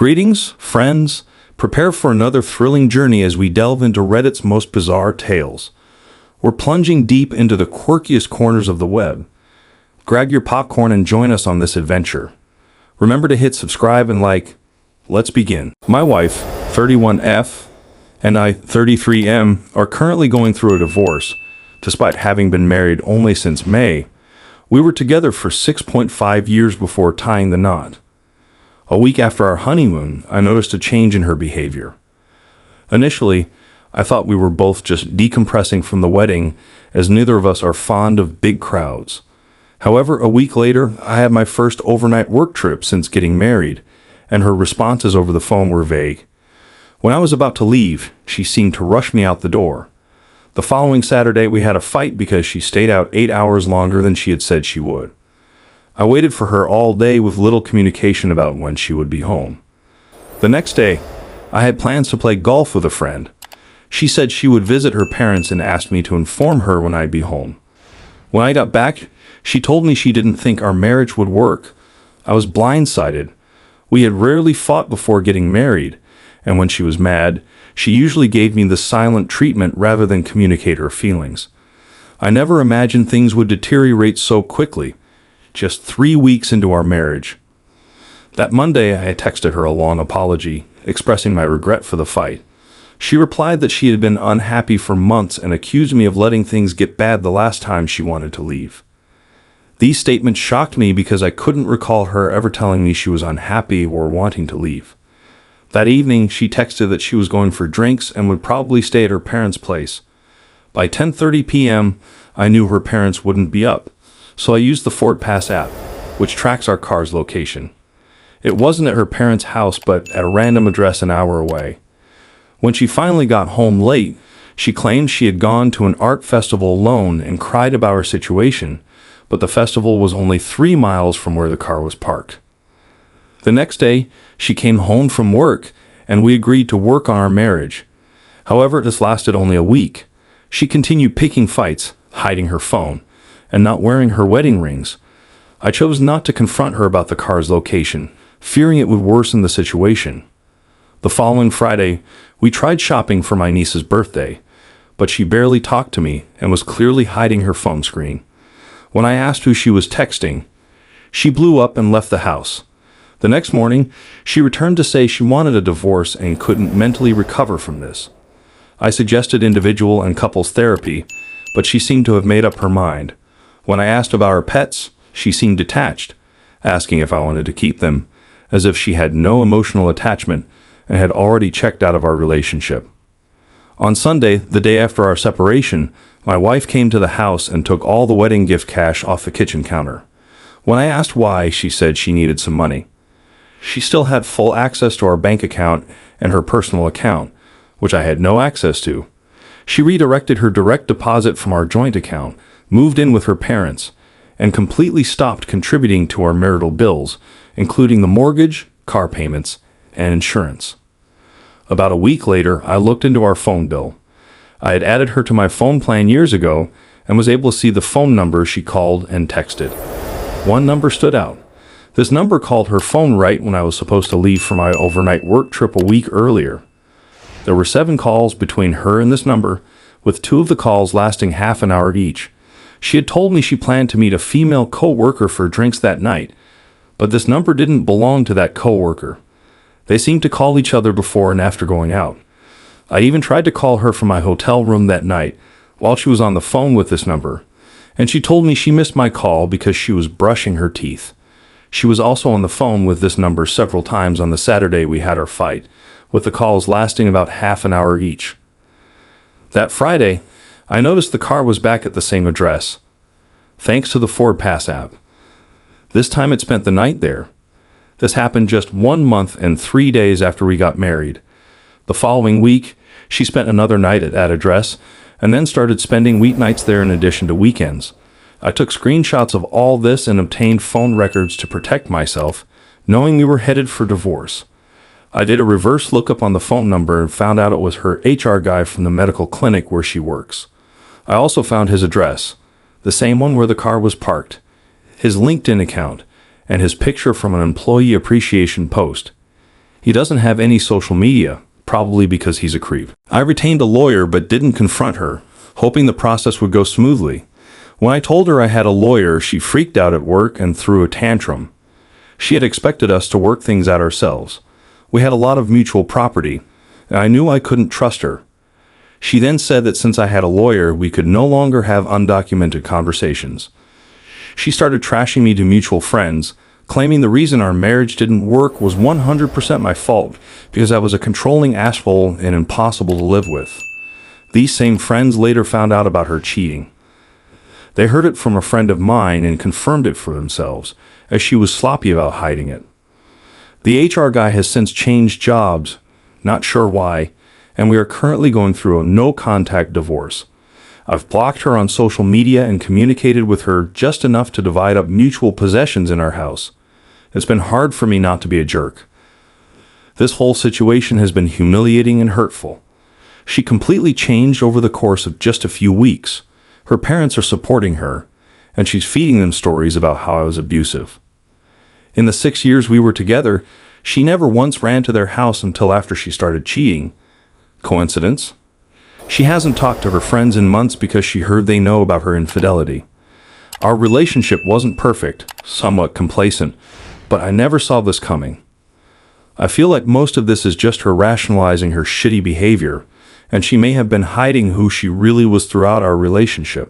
Greetings, friends. Prepare for another thrilling journey as we delve into Reddit's most bizarre tales. We're plunging deep into the quirkiest corners of the web. Grab your popcorn and join us on this adventure. Remember to hit subscribe and like. Let's begin. My wife, 31F, and I, 33M, are currently going through a divorce, despite having been married only since May. We were together for 6.5 years before tying the knot. A week after our honeymoon, I noticed a change in her behavior. Initially, I thought we were both just decompressing from the wedding, as neither of us are fond of big crowds. However, a week later, I had my first overnight work trip since getting married, and her responses over the phone were vague. When I was about to leave, she seemed to rush me out the door. The following Saturday, we had a fight because she stayed out 8 hours longer than she had said she would. I waited for her all day with little communication about when she would be home. The next day, I had plans to play golf with a friend. She said she would visit her parents and asked me to inform her when I'd be home. When I got back, she told me she didn't think our marriage would work. I was blindsided. We had rarely fought before getting married, and when she was mad, she usually gave me the silent treatment rather than communicate her feelings. I never imagined things would deteriorate so quickly, just 3 weeks into our marriage. That Monday, I texted her a long apology, expressing my regret for the fight. She replied that she had been unhappy for months and accused me of letting things get bad the last time she wanted to leave. These statements shocked me because I couldn't recall her ever telling me she was unhappy or wanting to leave. That evening, she texted that she was going for drinks and would probably stay at her parents' place. By 10:30 p.m., I knew her parents wouldn't be up, so I used the Ford Pass app, which tracks our car's location. It wasn't at her parents' house, but at a random address an hour away. When she finally got home late, she claimed she had gone to an art festival alone and cried about her situation, but the festival was only 3 miles from where the car was parked. The next day, she came home from work, and we agreed to work on our marriage. However, this lasted only a week. She continued picking fights, hiding her phone, and not wearing her wedding rings. I chose not to confront her about the car's location, fearing it would worsen the situation. The following Friday, we tried shopping for my niece's birthday, but she barely talked to me and was clearly hiding her phone screen. When I asked who she was texting, she blew up and left the house. The next morning, she returned to say she wanted a divorce and couldn't mentally recover from this. I suggested individual and couples therapy, but she seemed to have made up her mind. When I asked about her pets, she seemed detached, asking if I wanted to keep them, as if she had no emotional attachment and had already checked out of our relationship. On Sunday, the day after our separation, my wife came to the house and took all the wedding gift cash off the kitchen counter. When I asked why, she said she needed some money. She still had full access to our bank account and her personal account, which I had no access to. She redirected her direct deposit from our joint account, moved in with her parents, and completely stopped contributing to our marital bills, including the mortgage, car payments, and insurance. About a week later, I looked into our phone bill. I had added her to my phone plan years ago and was able to see the phone number she called and texted. One number stood out. This number called her phone right when I was supposed to leave for my overnight work trip a week earlier. There were 7 calls between her and this number, with 2 of the calls lasting half an hour each. She had told me she planned to meet a female co-worker for drinks that night, but this number didn't belong to that co-worker. They seemed to call each other before and after going out. I even tried to call her from my hotel room that night while she was on the phone with this number, and she told me she missed my call because she was brushing her teeth. She was also on the phone with this number several times on the Saturday we had our fight, with the calls lasting about half an hour each. That Friday, I noticed the car was back at the same address, thanks to the Ford Pass app. This time it spent the night there. This happened just 1 month and 3 days after we got married. The following week, she spent another night at that address, and then started spending weeknights there in addition to weekends. I took screenshots of all this and obtained phone records to protect myself, knowing we were headed for divorce. I did a reverse lookup on the phone number and found out it was her HR guy from the medical clinic where she works. I also found his address, the same one where the car was parked, his LinkedIn account, and his picture from an employee appreciation post. He doesn't have any social media, probably because he's a creep. I retained a lawyer but didn't confront her, hoping the process would go smoothly. When I told her I had a lawyer, she freaked out at work and threw a tantrum. She had expected us to work things out ourselves. We had a lot of mutual property, and I knew I couldn't trust her. She then said that since I had a lawyer, we could no longer have undocumented conversations. She started trashing me to mutual friends, claiming the reason our marriage didn't work was 100% my fault because I was a controlling asshole and impossible to live with. These same friends later found out about her cheating. They heard it from a friend of mine and confirmed it for themselves, as she was sloppy about hiding it. The HR guy has since changed jobs, not sure why, and we are currently going through a no-contact divorce. I've blocked her on social media and communicated with her just enough to divide up mutual possessions in our house. It's been hard for me not to be a jerk. This whole situation has been humiliating and hurtful. She completely changed over the course of just a few weeks. Her parents are supporting her, and she's feeding them stories about how I was abusive. In the 6 years we were together, she never once ran to their house until after she started cheating. Coincidence? She hasn't talked to her friends in months because she heard they know about her infidelity. Our relationship wasn't perfect, somewhat complacent, but I never saw this coming. I feel like most of this is just her rationalizing her shitty behavior, and she may have been hiding who she really was throughout our relationship.